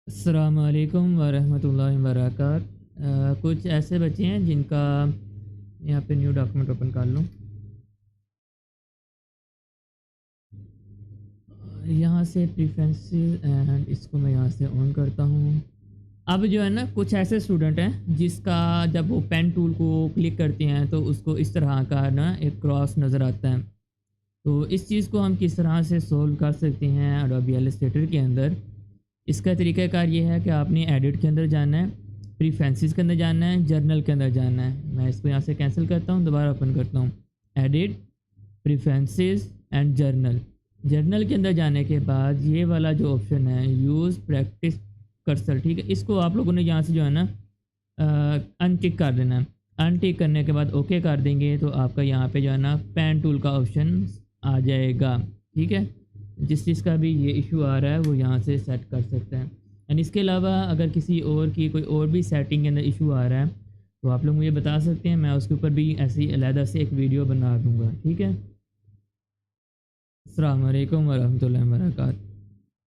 अस्सलाम वालेकुम वरहमतुल्लाहि वबरकातुहू। कुछ ऐसे बच्चे हैं जिनका यहाँ पे न्यू डॉक्यूमेंट ओपन कर लूँ। यहाँ से प्रेफरेंसेस एंड इसको मैं यहाँ से ऑन करता हूँ। अब जो है ना कुछ ऐसे स्टूडेंट हैं जिसका जब वो पेन टूल को क्लिक करते हैं तो उसको इस तरह का ना एक क्रॉस नज़र आता है। तो इस चीज़ को हम किस तरह से सोल्व कर सकते हैं एडोबी इलस्ट्रेटर के अंदर। इसका तरीक़ाकार ये है कि आपने एडिट के अंदर जाना है, प्रीफेंसेस के अंदर जाना है, जर्नल के अंदर जाना है। मैं इसको यहाँ से कैंसिल करता हूँ, दोबारा ओपन करता हूँ। Edit, preferences and journal. Journal के अंदर जाने के बाद ये वाला जो ऑप्शन है यूज़ प्रैक्टिस कर्सर, ठीक है, इसको आप लोगों ने यहाँ से जो है ना अनटिक कर देना है। अनटिक करने के बाद ओके कर देंगे तो आपका यहाँ पे जो है ना पेन टूल का ऑप्शन आ जाएगा। ठीक है, जिस चीज़ का भी ये इशू आ रहा है वो यहाँ से सेट कर सकते हैं। एंड इसके अलावा अगर किसी और की कोई और भी सेटिंग के अंदर इशू आ रहा है तो आप लोग मुझे बता सकते हैं, मैं उसके ऊपर भी ऐसे ही अलहदा से एक वीडियो बना दूँगा। ठीक है, अस्सलाम वालेकुम वरहमतुल्लाहि वबरकातुहू।